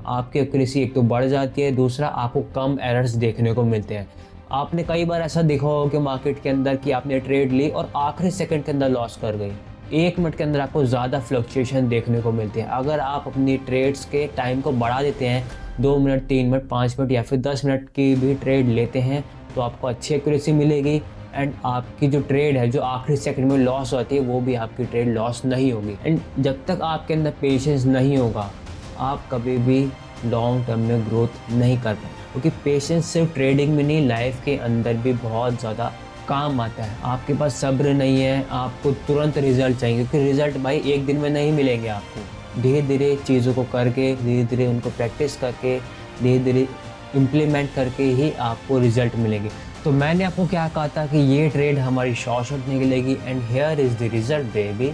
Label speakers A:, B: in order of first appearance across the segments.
A: आपकी एक्यूरेसी एक तो बढ़ जाती है, दूसरा आपको कम एरर्स देखने को मिलते हैं। आपने कई बार ऐसा देखा होगा कि मार्केट के अंदर कि आपने ट्रेड ली और आखिरी सेकंड के अंदर लॉस कर गई। 1 मिनट के अंदर आपको ज़्यादा फ्लक्चुएशन देखने को मिलती है। अगर आप अपनी ट्रेड्स के टाइम को बढ़ा देते हैं, 2 मिनट, 3 मिनट, 5 मिनट या फिर 10 मिनट की भी ट्रेड लेते हैं, तो आपको अच्छी एक्यूरेसी मिलेगी एंड आपकी जो ट्रेड है जो आखिरी सेकंड में लॉस होती है वो भी आपकी ट्रेड लॉस नहीं होगी। एंड जब तक आपके अंदर पेशेंस नहीं होगा, आप कभी भी लॉन्ग टर्म में ग्रोथ नहीं कर पाए, क्योंकि पेशेंस सिर्फ ट्रेडिंग में नहीं, लाइफ के अंदर भी बहुत ज़्यादा काम आता है। आपके पास सब्र नहीं है, आपको तुरंत रिजल्ट चाहिए, क्योंकि रिजल्ट भाई एक दिन में नहीं मिलेंगे आपको। धीरे धीरे चीज़ों को करके, धीरे धीरे उनको प्रैक्टिस करके, धीरे धीरे इम्प्लीमेंट करके ही आपको रिजल्ट मिलेंगे। तो मैंने आपको क्या कहा था कि ये ट्रेड हमारी शॉर्ट निकलेगी and here is the result baby.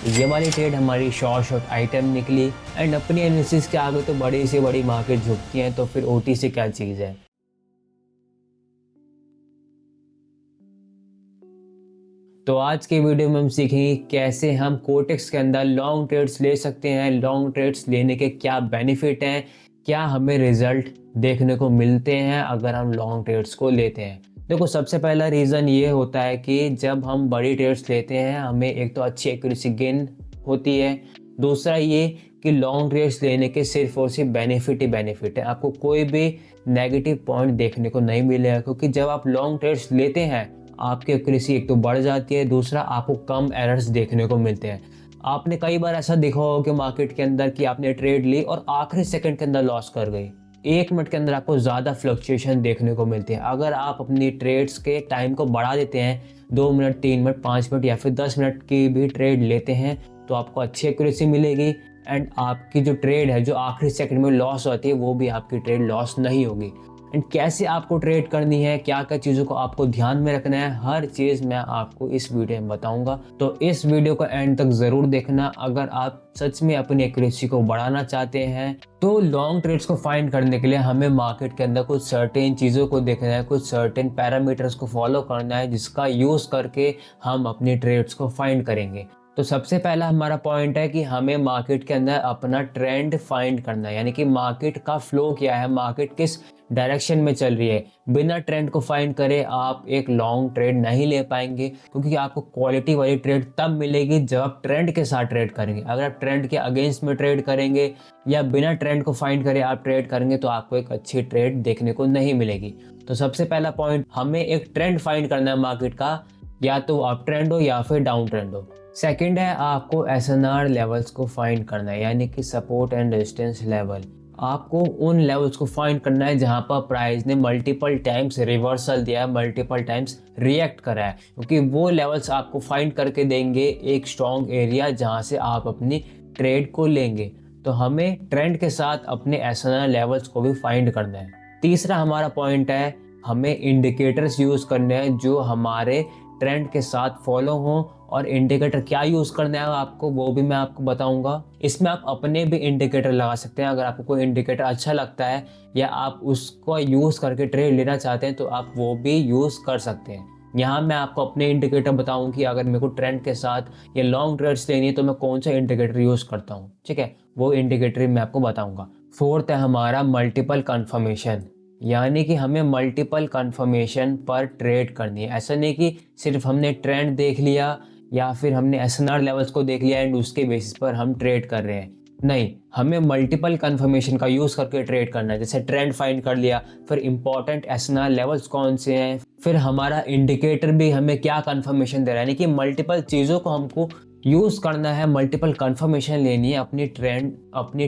A: ये वाली ट्रेड हमारी शॉर्ट आइटम निकली एंड अपनी एनालिसिस के आगे तो बड़ी से बड़ी मार्केट झुकती हैं, तो फिर ओटी से क्या चीज़ है। तो आज के वीडियो में हम सीखेंगे कैसे हम कोटेक्स के अंदर लॉन्ग ट्रेड्स ले सकते हैं, लॉन्ग ट्रेड्स लेने के क्या बेनिफिट हैं, क्या हमें रिजल्ट देखने को मिलते हैं अगर हम लॉन्ग ट्रेड्स को लेते हैं। देखो, सबसे पहला रीज़न ये होता है कि जब हम बड़ी ट्रेड्स लेते हैं हमें एक तो अच्छी एक्यूरेसी गेन होती है, दूसरा ये कि लॉन्ग ट्रेड्स लेने के सिर्फ और सिर्फ बेनिफिट ही बेनिफिट है। आपको कोई भी नेगेटिव पॉइंट देखने को नहीं मिलेगा, क्योंकि जब आप लॉन्ग ट्रेड्स लेते हैं आपकी एक्यूरेसी एक तो बढ़ जाती है, दूसरा आपको कम एरर्स देखने को मिलते हैं। आपने कई बार ऐसा देखा होगा कि मार्केट के अंदर कि आपने ट्रेड ली और आखिरी सेकंड के अंदर लॉस कर गई। 1 मिनट के अंदर आपको ज़्यादा फ्लक्चुएशन देखने को मिलती है। अगर आप अपनी ट्रेड्स के टाइम को बढ़ा देते हैं, 2 मिनट, 3 मिनट, 5 मिनट या फिर 10 मिनट की भी ट्रेड लेते हैं, तो आपको अच्छी एक्यूरेसी मिलेगी एंड आपकी जो ट्रेड है जो आखिरी सेकंड में लॉस होती है वो भी आपकी ट्रेड लॉस नहीं होगी। एंड कैसे आपको ट्रेड करनी है, क्या क्या चीज़ों को आपको ध्यान में रखना है, हर चीज़ मैं आपको इस वीडियो में बताऊंगा। तो इस वीडियो को एंड तक ज़रूर देखना अगर आप सच में अपनी एक्यूरेसी को बढ़ाना चाहते हैं। तो लॉन्ग ट्रेड्स को फाइंड करने के लिए हमें मार्केट के अंदर कुछ सर्टेन चीज़ों को देखना है, कुछ सर्टेन पैरामीटर्स को फॉलो करना है, जिसका यूज़ करके हम अपनी ट्रेड्स को फाइंड करेंगे। तो सबसे पहला हमारा पॉइंट है कि हमें मार्केट के अंदर अपना ट्रेंड फाइंड करना है, यानी कि मार्केट का फ्लो क्या है, मार्केट किस डायरेक्शन में चल रही है। बिना ट्रेंड को फाइंड करे आप एक लॉन्ग ट्रेड नहीं ले पाएंगे, क्योंकि आपको क्वालिटी वाली ट्रेड तब मिलेगी जब आप ट्रेंड के साथ ट्रेड करेंगे। अगर आप ट्रेंड के अगेंस्ट में ट्रेड करेंगे या बिना ट्रेंड को फाइंड करे आप ट्रेड करेंगे तो आपको एक अच्छी ट्रेड देखने को नहीं मिलेगी। तो सबसे पहला पॉइंट, हमें एक ट्रेंड फाइंड करना है मार्केट का, या तो अप ट्रेंड हो या फिर डाउन ट्रेंड हो। सेकंड है, आपको एसएनआर लेवल्स को फाइंड करना है, यानी कि सपोर्ट एंड रेजिस्टेंस लेवल। आपको उन लेवल्स को फाइंड करना है जहां पर प्राइस ने मल्टीपल टाइम्स रिवर्सल दिया है, मल्टीपल टाइम्स रिएक्ट करा है, क्योंकि वो लेवल्स आपको फाइंड करके देंगे एक स्ट्रॉन्ग एरिया जहां से आप अपनी ट्रेड को लेंगे। तो हमें ट्रेंड के साथ अपने एसएनआर लेवल्स को भी फाइंड करना है। तीसरा हमारा पॉइंट है, हमें इंडिकेटर्स यूज़ करने हैं जो हमारे ट्रेंड के साथ फॉलो हों, और इंडिकेटर क्या यूज़ करना है आपको वो भी मैं आपको बताऊंगा। इसमें आप अपने भी इंडिकेटर लगा सकते हैं। अगर आपको कोई इंडिकेटर अच्छा लगता है या आप उसको यूज़ करके ट्रेड लेना चाहते हैं तो आप वो भी यूज़ कर सकते हैं। यहाँ मैं आपको अपने इंडिकेटर बताऊँ कि अगर मेरे को ट्रेंड के साथ या लॉन्ग ट्रेड्स लेनी है तो मैं कौन सा इंडिकेटर यूज़ करता हूँ, ठीक है, वो इंडिकेटर मैं आपको बताऊँगा। फोर्थ है हमारा मल्टीपल कन्फर्मेशन, यानी कि हमें मल्टीपल कन्फर्मेशन पर ट्रेड करनी है। ऐसा नहीं कि सिर्फ हमने ट्रेंड देख लिया या फिर हमने एसएनआर लेवल्स को देख लिया एंड उसके बेसिस पर हम ट्रेड कर रहे हैं। नहीं, हमें मल्टीपल कन्फर्मेशन का यूज़ करके ट्रेड करना है। जैसे ट्रेंड फाइंड कर लिया, फिर इंपॉर्टेंट एसएनआर लेवल्स कौन से हैं, फिर हमारा इंडिकेटर भी हमें क्या कन्फर्मेशन दे रहा है, यानी कि मल्टीपल चीज़ों को हमको यूज़ करना है, मल्टीपल कन्फर्मेशन लेनी है अपनी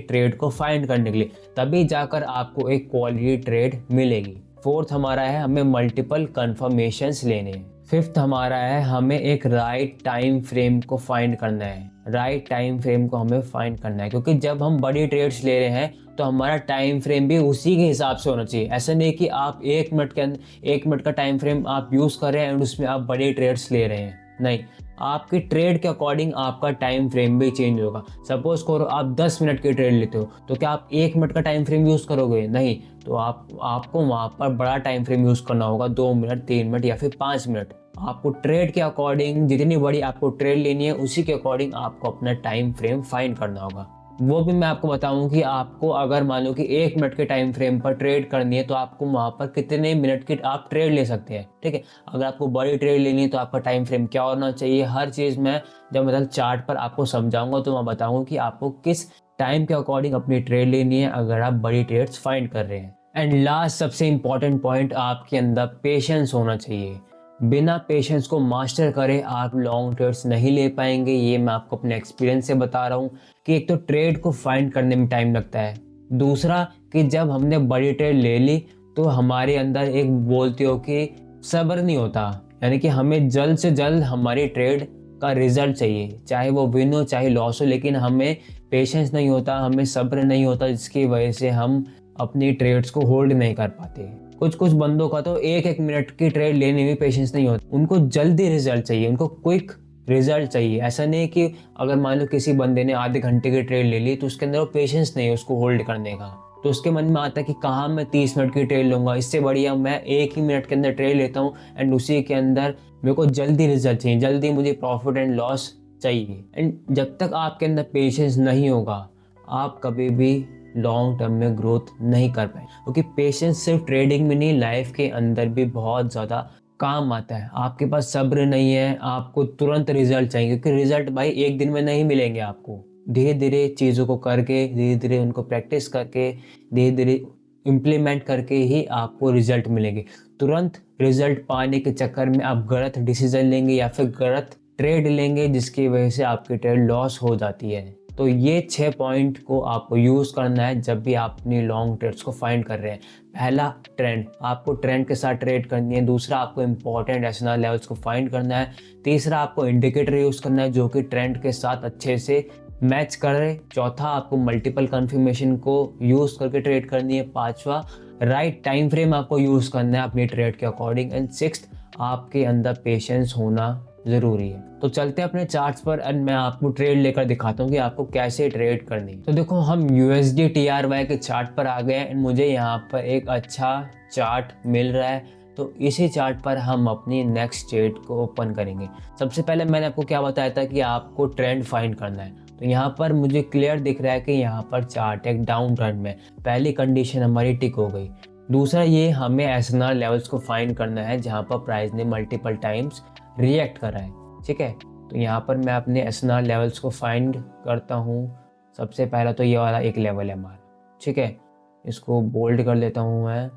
A: ट्रेड को फाइंड करने के लिए, तभी जाकर आपको एक क्वालिटी ट्रेड मिलेगी। फोर्थ हमारा है, हमें मल्टीपल कन्फर्मेशंस लेने हैं। फिफ्थ हमारा है, हमें एक राइट टाइम फ्रेम को फाइंड करना है। राइट टाइम फ्रेम को हमें फाइंड करना है, क्योंकि जब हम बड़ी ट्रेड्स ले रहे हैं तो हमारा टाइम फ्रेम भी उसी के हिसाब से होना चाहिए। ऐसा नहीं कि आप 1 मिनट के अंदर 1 मिनट का टाइम फ्रेम आप यूज़ कर रहे हैं और उसमें आप बड़ी ट्रेड्स ले रहे हैं। नहीं, आपकी ट्रेड के अकॉर्डिंग आपका टाइम फ्रेम भी चेंज होगा। सपोज करो आप 10 मिनट की ट्रेड लेते हो तो क्या आप 1 मिनट का टाइम फ्रेम यूज़ करोगे? नहीं, तो आपको वहाँ पर बड़ा टाइम फ्रेम यूज़ करना होगा, 2 मिनट, 3 मिनट या फिर 5 मिनट। आपको ट्रेड के अकॉर्डिंग, जितनी बड़ी आपको ट्रेड लेनी है उसी के अकॉर्डिंग आपको अपना टाइम फ्रेम फाइंड करना होगा। वो भी मैं आपको बताऊं कि आपको अगर मान लो कि 1 मिनट के टाइम फ्रेम पर ट्रेड करनी है तो आपको वहाँ पर कितने मिनट की आप ट्रेड ले सकते हैं, ठीक है। अगर आपको बड़ी ट्रेड लेनी है तो आपका टाइम फ्रेम क्या होना चाहिए, हर चीज़ मैं जब मतलब चार्ट पर आपको समझाऊंगा तो मैं बताऊंगा कि आपको किस टाइम के अकॉर्डिंग अपनी ट्रेड लेनी है अगर आप बड़ी ट्रेड्स फाइंड कर रहे हैं। एंड लास्ट सबसे इंपॉर्टेंट पॉइंट, आपके अंदर पेशेंस होना चाहिए। बिना पेशेंस को मास्टर करे आप लॉन्ग ट्रेड्स नहीं ले पाएंगे। ये मैं आपको अपने एक्सपीरियंस से बता रहा हूँ कि एक तो ट्रेड को फाइंड करने में टाइम लगता है, दूसरा कि जब हमने बड़ी ट्रेड ले ली तो हमारे अंदर एक बोलते हो कि सब्र नहीं होता, यानी कि हमें जल्द से जल्द हमारी ट्रेड का रिजल्ट चाहिए, चाहे वो विन हो चाहे लॉस हो, लेकिन हमें पेशेंस नहीं होता, हमें सब्र नहीं होता, जिसकी वजह से हम अपनी ट्रेड्स को होल्ड नहीं कर पाते। कुछ कुछ बंदों का तो 1-1 मिनट की ट्रेड लेने में पेशेंस नहीं होता, उनको जल्दी रिजल्ट चाहिए, उनको क्विक रिजल्ट चाहिए। ऐसा नहीं कि अगर मान लो किसी बंदे ने आधे घंटे की ट्रेड ले ली तो उसके अंदर वो पेशेंस नहीं है उसको होल्ड करने का, तो उसके मन में आता है कि कहाँ मैं 30 मिनट की ट्रेड लूँगा, इससे बढ़िया मैं 1 ही मिनट के अंदर ट्रेड लेता हूँ एंड उसी के अंदर मेरे को जल्दी रिजल्ट चाहिए, जल्दी मुझे प्रॉफिट एंड लॉस चाहिए। एंड जब तक आपके अंदर पेशेंस नहीं होगा आप कभी भी लॉन्ग टर्म में ग्रोथ नहीं कर पाए, क्योंकि पेशेंस सिर्फ ट्रेडिंग में नहीं, लाइफ के अंदर भी बहुत ज़्यादा काम आता है। आपके पास सब्र नहीं है, आपको तुरंत रिजल्ट चाहिए, क्योंकि रिजल्ट भाई एक दिन में नहीं मिलेंगे आपको। धीरे धीरे चीज़ों को करके, धीरे धीरे उनको प्रैक्टिस करके, धीरे धीरे इम्प्लीमेंट करके ही आपको रिजल्ट मिलेंगे। तुरंत रिजल्ट पाने के चक्कर में आप गलत डिसीजन लेंगे या फिर गलत ट्रेड लेंगे, जिसकी वजह से आपकी ट्रेड लॉस हो जाती है। तो ये 6 पॉइंट को आपको यूज़ करना है जब भी आप अपनी लॉन्ग ट्रेड्स को फाइंड कर रहे हैं। पहला, ट्रेंड, आपको ट्रेंड के साथ ट्रेड करनी है। दूसरा, आपको इंपॉर्टेंट एसएनआर लेवल्स को फाइंड करना है। तीसरा, आपको इंडिकेटर यूज़ करना है जो कि ट्रेंड के साथ अच्छे से मैच करे। चौथा, आपको मल्टीपल कन्फर्मेशन को यूज़ करके ट्रेड करनी है। पांचवा, राइट टाइम फ्रेम आपको यूज़ करना है अपनी ट्रेड के अकॉर्डिंग। एंड सिक्स्थ, आपके अंदर पेशेंस होना ज़रूरी है। तो चलते हैं अपने चार्ट्स पर एंड मैं आपको ट्रेड लेकर दिखाता हूँ कि आपको कैसे ट्रेड करनी है। तो देखो हम USD TRY के चार्ट पर आ गए एंड मुझे यहाँ पर एक अच्छा चार्ट मिल रहा है, तो इसी चार्ट पर हम अपनी नेक्स्ट ट्रेड को ओपन करेंगे। सबसे पहले मैंने आपको क्या बताया था कि आपको ट्रेंड फाइंड करना है, तो यहाँ पर मुझे क्लियर दिख रहा है कि यहाँ पर चार्ट एक डाउन ट्रेंड में, पहली कंडीशन हमारी टिक हो गई। दूसरा, ये हमें एसएनआर लेवल्स को फाइंड करना है जहाँ पर प्राइस ने मल्टीपल टाइम्स रिएक्ट करा है, ठीक है। तो यहाँ पर मैं अपने एसएनआर लेवल्स को फाइंड करता हूँ। सबसे पहला तो ये वाला एक लेवल है हमारा, ठीक है, इसको बोल्ड कर लेता हूँ मैं।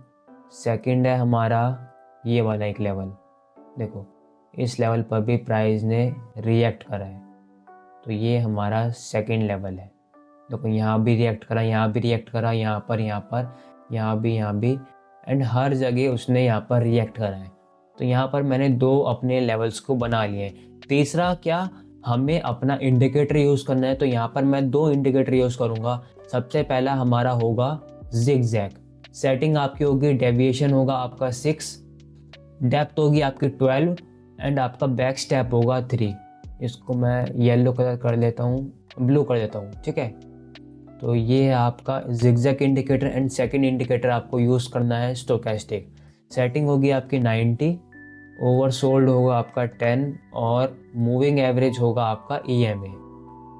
A: सेकंड है हमारा ये वाला एक लेवल, देखो इस लेवल पर भी प्राइस ने रिएक्ट करा है, तो ये हमारा सेकंड लेवल है। देखो यहाँ भी रिएक्ट करा, यहाँ भी रिएक्ट करा, यहाँ पर, यहाँ भी एंड हर जगह उसने यहाँ पर रिएक्ट करा है। तो यहाँ पर मैंने 2 अपने लेवल्स को बना लिए हैं। तीसरा क्या, हमें अपना इंडिकेटर यूज़ करना है, तो यहाँ पर मैं 2 इंडिकेटर यूज़ करूँगा। सबसे पहला हमारा होगा जिगजैग, सेटिंग आपकी होगी, डेविएशन होगा आपका 6, डेप्थ होगी आपकी 12 एंड आपका बैक स्टेप होगा 3। इसको मैं येलो कलर कर लेता हूँ, ब्लू कर देता हूँ, ठीक है। तो ये है आपका zigzag indicator and second indicator आपको यूज़ करना है स्टोकेस्टिक। सेटिंग होगी आपकी 90, ओवरसोल्ड होगा आपका 10 और मूविंग एवरेज होगा आपका EMA।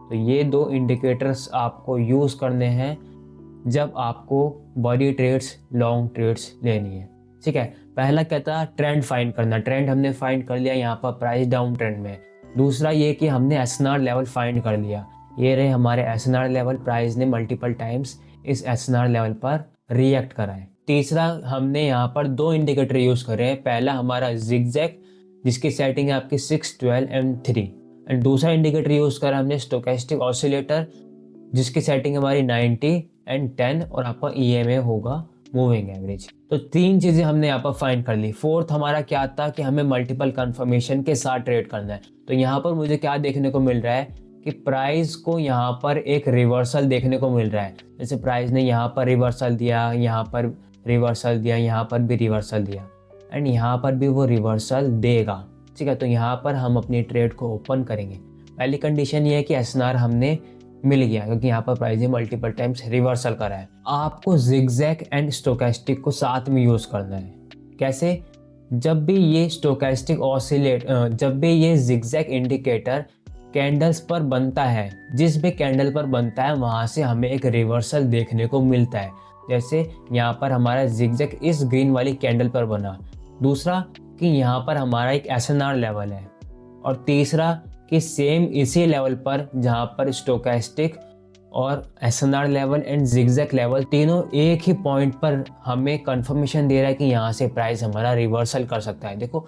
A: तो ये 2 इंडिकेटर्स आपको यूज़ करने हैं जब आपको बड़ी ट्रेड्स, लॉन्ग ट्रेड्स लेनी है, ठीक है। पहला कहता है ट्रेंड फाइंड करना, ट्रेंड हमने फाइंड कर लिया, यहाँ पर प्राइस डाउन ट्रेंड में। दूसरा ये कि हमने एसएनआर लेवल फाइंड कर लिया, ये रहे हमारे एसएनआर लेवल, प्राइस ने मल्टीपल टाइम्स इस एसएनआर लेवल पर रिएक्ट करा है। तीसरा, हमने यहाँ पर 2 इंडिकेटर यूज़ करे हैं। पहला हमारा जिगजैग जिसकी सेटिंग है आपकी 6, 12 एंड 3 एंड दूसरा इंडिकेटर यूज़ करा हमने स्टोकेस्टिक ऑसिलेटर जिसकी सेटिंग हमारी 90 एंड 10 और आपका EMA होगा मूविंग एवरेज। तो 3 चीज़ें हमने यहाँ पर फाइंड कर ली। फोर्थ हमारा क्या था कि हमें मल्टीपल कन्फर्मेशन के साथ ट्रेड करना है। तो यहाँ पर मुझे क्या देखने को मिल रहा है कि प्राइस को यहाँ पर एक रिवर्सल देखने को मिल रहा है। जैसे प्राइस ने यहाँ पर रिवर्सल दिया, यहाँ पर रिवर्सल दिया, यहाँ पर भी रिवर्सल दिया एंड यहाँ पर भी वो रिवर्सल देगा, ठीक है। तो यहाँ पर हम अपनी ट्रेड को ओपन करेंगे। पहली कंडीशन ये है कि एसएनआर हमने मिल गया, क्योंकि यहाँ पर प्राइस ने मल्टीपल टाइम्स रिवर्सल करा है। आपको जिगजैग एंड स्टोकेस्टिक को साथ में यूज़ करना है। कैसे? जब भी ये स्टोकेस्टिक ऑसिलेट, जब भी ये जिगजैग इंडिकेटर कैंडल्स पर बनता है, जिस भी कैंडल पर बनता है वहाँ से हमें एक रिवर्सल देखने को मिलता है। जैसे यहाँ पर हमारा जिगजैग इस ग्रीन वाली कैंडल पर बना। दूसरा कि यहाँ पर हमारा एक एसएनआर लेवल है। और तीसरा कि सेम इसी लेवल पर जहाँ पर स्टोकेस्टिक और SNR level and zigzag level तीनों एक ही पॉइंट पर हमें कंफर्मेशन दे रहा है कि यहाँ से प्राइस हमारा रिवर्सल कर सकता है। देखो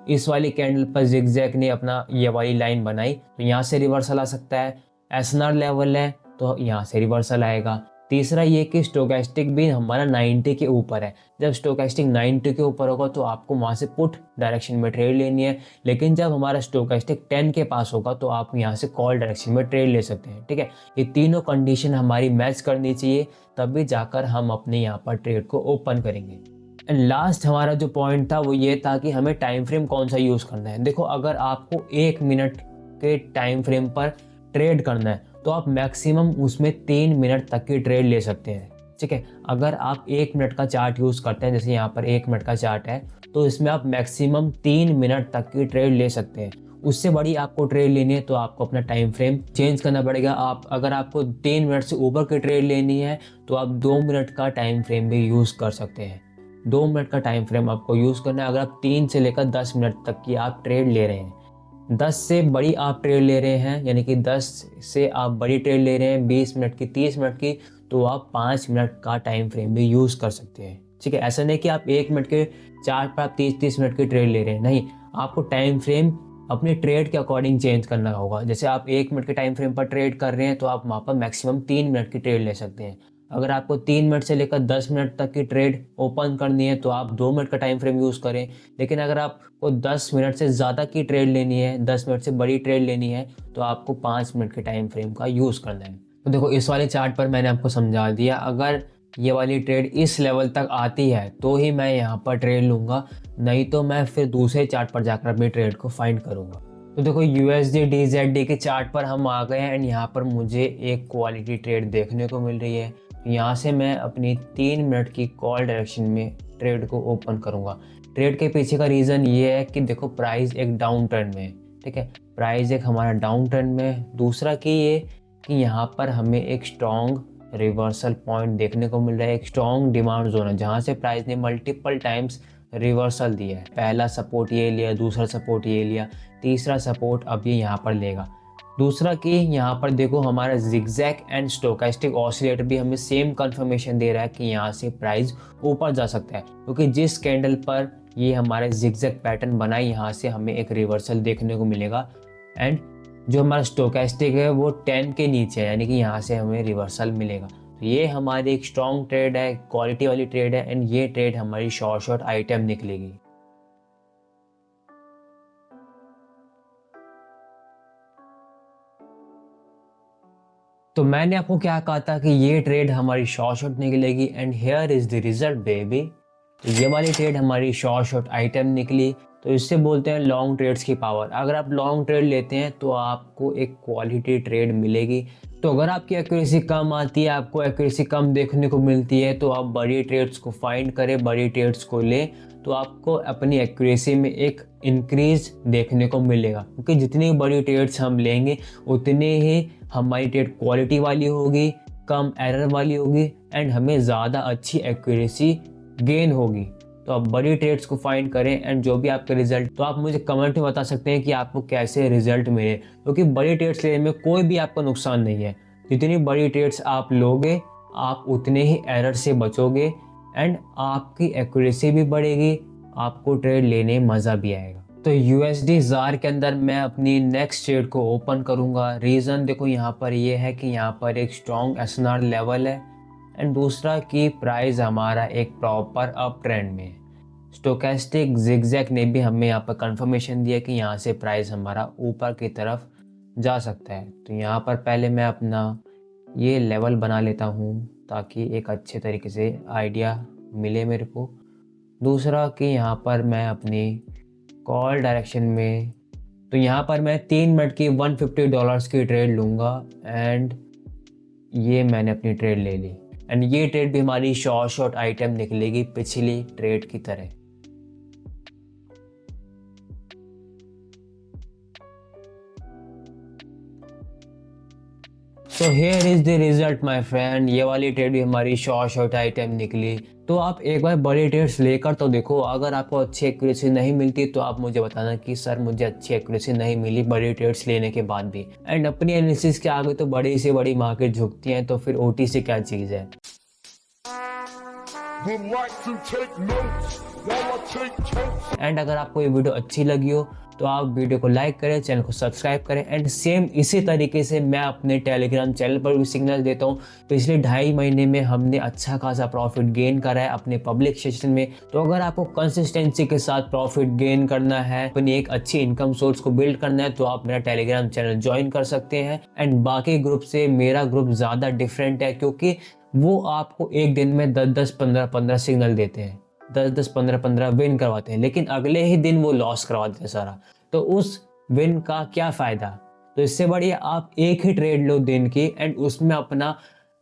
A: इस वाली कैंडल पर जिगजैग ने अपना ये वाली लाइन बनाई तो यहाँ से रिवर्सल आ सकता है। एसएनआर लेवल है तो यहाँ से रिवर्सल आएगा। तीसरा ये कि स्टोकेस्टिक भी हमारा 90 के ऊपर है। जब स्टोकेस्टिक 90 के ऊपर होगा तो आपको वहाँ से पुट डायरेक्शन में ट्रेड लेनी है, लेकिन जब हमारा स्टोकेस्टिक 10 के पास होगा तो आप यहाँ से कॉल डायरेक्शन में ट्रेड ले सकते हैं। ठीक है, ये तीनों कंडीशन हमारी मैच करनी चाहिए, तभी जाकर हम अपने यहाँ पर ट्रेड को ओपन करेंगे। एंड लास्ट हमारा जो पॉइंट था वो ये था कि हमें टाइम फ्रेम कौन सा यूज़ करना है। देखो अगर आपको 1 मिनट के टाइम फ्रेम पर ट्रेड करना है तो आप मैक्सिमम उसमें 3 मिनट तक की ट्रेड ले सकते हैं। ठीक है, अगर आप 1 मिनट का चार्ट यूज़ करते हैं, जैसे यहाँ पर 1 मिनट का चार्ट है, तो इसमें आप मैक्सिमम 3 मिनट तक की ट्रेड ले सकते हैं। उससे बड़ी आपको ट्रेड लेनी है तो आपको अपना टाइम फ्रेम चेंज करना पड़ेगा। आप अगर आपको 3 मिनट से ऊपर की ट्रेड लेनी है तो आप 2 मिनट का टाइम फ्रेम भी यूज़ कर सकते हैं। 2 मिनट का टाइम फ्रेम आपको यूज़ करना है अगर आप 3 से लेकर 10 मिनट तक की आप ट्रेड ले रहे हैं। 10 से बड़ी आप ट्रेड ले रहे हैं, यानी कि 10 से आप बड़ी ट्रेड ले रहे हैं 20 मिनट की, 30 मिनट की, तो आप 5 मिनट का टाइम फ्रेम भी यूज़ कर सकते हैं। ठीक है, ऐसा नहीं कि आप 1 मिनट के चार्ट पर आप 30-30 मिनट की ट्रेड ले रहे हैं, नहीं, आपको टाइम फ्रेम अपनी ट्रेड के अकॉर्डिंग चेंज करना होगा। जैसे आप 1 मिनट के टाइम फ्रेम पर ट्रेड कर रहे हैं तो आप वहाँ पर मैक्सिमम 3 मिनट की ट्रेड ले सकते हैं। अगर आपको 3 मिनट से लेकर 10 मिनट तक की ट्रेड ओपन करनी है तो आप 2 मिनट का टाइम फ्रेम यूज़ करें। लेकिन अगर आपको 10 मिनट से ज़्यादा की ट्रेड लेनी है, 10 मिनट से बड़ी ट्रेड लेनी है, तो आपको 5 मिनट के टाइम फ्रेम का यूज़ करना है। तो देखो इस वाले चार्ट पर मैंने आपको समझा दिया, अगर ये वाली ट्रेड इस लेवल तक आती है तो ही मैं यहाँ पर ट्रेड लूँगा, नहीं तो मैं फिर दूसरे चार्ट पर जाकर अपनी ट्रेड को फाइंड करूँगा। तो देखो USD DZD के चार्ट पर हम आ गए हैं एंड यहाँ पर मुझे एक क्वालिटी ट्रेड देखने को मिल रही है। यहाँ से मैं अपनी 3 मिनट की कॉल डायरेक्शन में ट्रेड को ओपन करूँगा। ट्रेड के पीछे का रीज़न ये है कि देखो प्राइस एक डाउन ट्रेंड में है। ठीक है, प्राइस एक हमारा डाउन ट्रेंड में है। दूसरा कि ये कि यहाँ पर हमें एक स्ट्रॉन्ग रिवर्सल पॉइंट देखने को मिल रहा है, एक स्ट्रॉन्ग डिमांड जोन है जहाँ से प्राइस ने मल्टीपल टाइम्स रिवर्सल दिया है। पहला सपोर्ट ये लिया, दूसरा सपोर्ट ये लिया, तीसरा सपोर्ट अब ये यहाँ पर लेगा। दूसरा कि यहाँ पर देखो हमारा जिगजैग एंड स्टोकेस्टिक ऑसिलेटर भी हमें सेम कंफर्मेशन दे रहा है कि यहाँ से प्राइस ऊपर जा सकता है, क्योंकि जिस कैंडल पर ये हमारे जिगजैग पैटर्न बना है यहाँ से हमें एक रिवर्सल देखने को मिलेगा। एंड जो हमारा स्टोकेस्टिक है वो 10 के नीचे है, यानी कि यहाँ से हमें रिवर्सल मिलेगा। तो ये हमारी एक स्ट्रॉन्ग ट्रेड है, क्वालिटी वाली ट्रेड है एंड ये ट्रेड हमारी शॉर्ट आइटम निकलेगी। तो मैंने आपको क्या कहा था कि ये ट्रेड हमारी शॉर्ट निकलेगी and here is the result baby. तो ये वाली ट्रेड हमारी शॉर्ट आइटम निकली। तो इससे बोलते हैं लॉन्ग ट्रेड्स की पावर। अगर आप लॉन्ग ट्रेड लेते हैं तो आपको एक क्वालिटी ट्रेड मिलेगी। तो अगर आपकी एक्यूरेसी कम आती है, आपको एक्यूरेसी कम देखने को मिलती है, तो आप बड़ी ट्रेड्स को फाइंड करें, बड़ी ट्रेड्स को लें, तो आपको अपनी एक्यूरेसी में एक इंक्रीज देखने को मिलेगा। क्योंकि जितनी बड़ी ट्रेड्स हम लेंगे उतनी ही हमारी ट्रेड क्वालिटी वाली होगी, कम एरर वाली होगी एंड हमें ज़्यादा अच्छी एक्यूरेसी गेन होगी। तो आप बड़ी ट्रेड्स को फाइंड करें एंड जो भी आपके रिजल्ट, तो आप मुझे कमेंट में बता सकते हैं कि आपको कैसे रिजल्ट मिले, क्योंकि बड़ी ट्रेड्स लेने में कोई भी आपका नुकसान नहीं है। जितनी बड़ी ट्रेड्स आप लोगे आप उतने ही एरर से बचोगे एंड आपकी एक्यूरेसी भी बढ़ेगी, आपको ट्रेड लेने में मज़ा भी आएगा। तो USD ज़ार के अंदर मैं अपनी नेक्स्ट ट्रेड को ओपन करूंगा। रीज़न देखो यहाँ पर ये है कि यहाँ पर एक स्ट्रॉन्ग SNR लेवल है एंड दूसरा कि प्राइस हमारा एक प्रॉपर अप ट्रेंड में है। स्टोकेस्टिक जिगजैग ने भी हमें यहाँ पर कंफर्मेशन दिया कि यहाँ से प्राइस हमारा ऊपर की तरफ जा सकता है। तो यहाँ पर पहले मैं अपना ये लेवल बना लेता हूँ ताकि एक अच्छे तरीके से आइडिया मिले मेरे को। दूसरा कि यहाँ पर मैं अपनी कॉल डायरेक्शन में, तो यहाँ पर मैं 3 मिनट की $150 की ट्रेड लूँगा एंड ये मैंने अपनी ट्रेड ले ली एंड ये ट्रेड भी हमारी शॉर्ट आइटम निकलेगी पिछली ट्रेड की तरह। तो here is the result my friend. ये वाली ट्रेड भी हमारी शॉर्ट आइटम निकली। तो आप एक बार बड़ी ट्रेड्स लेकर तो देखो, अगर आपको अच्छी एक्यूरेसी नहीं मिलती तो आप मुझे बताना कि सर मुझे अच्छी एक्यूरेसी नहीं मिली बड़ी ट्रेड्स लेने के बाद भी। एंड अपनी एनालिसिस के आगे तो बड़ी से बड़ी मार्केट झुकती है, तो फिर ओटीसी क्या चीज़ है। एंड अगर आपको ये वीडियो अच्छी लगी हो तो आप वीडियो को लाइक करें, चैनल को सब्सक्राइब करें। एंड सेम इसी तरीके से मैं अपने टेलीग्राम चैनल पर भी सिग्नल देता हूँ। पिछले 2.5 महीने में हमने अच्छा खासा प्रॉफिट गेन करा है अपने पब्लिक सेशन में। तो अगर आपको कंसिस्टेंसी के साथ प्रॉफिट गेन करना है, अपनी एक अच्छी इनकम सोर्स को बिल्ड करना है, तो आप मेरा टेलीग्राम चैनल ज्वाइन कर सकते हैं। एंड बाकी ग्रुप से मेरा ग्रुप ज़्यादा डिफरेंट है, क्योंकि वो आपको एक दिन में 10-10, 15-15 सिग्नल देते हैं, 10-10, 15-15 विन करवाते हैं, लेकिन अगले ही दिन वो लॉस करवा देते हैं सारा। तो उस विन का क्या फ़ायदा। तो इससे बढ़िया आप एक ही ट्रेड लो दिन की, एंड उसमें अपना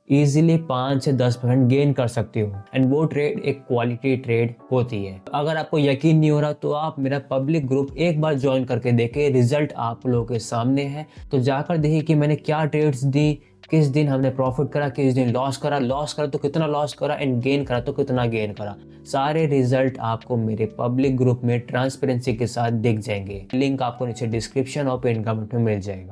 A: इजीली 5 से 10% गेन कर सकते हो। एंड वो ट्रेड एक क्वालिटी ट्रेड होती है। अगर आपको यकीन नहीं हो रहा तो आप मेरा पब्लिक ग्रुप एक बार ज्वाइन करके देखें, रिजल्ट आप लोगों के सामने है। तो जाकर देखिए कि मैंने क्या ट्रेड्स दी, किस दिन हमने प्रॉफिट करा, किस दिन लॉस करा तो कितना लॉस करा, एंड गेन करा तो कितना गेन करा। सारे रिजल्ट आपको मेरे पब्लिक ग्रुप में ट्रांसपेरेंसी के साथ दिख जाएंगे। लिंक आपको नीचे डिस्क्रिप्शन और पिन कमेंट में मिल जाएगा।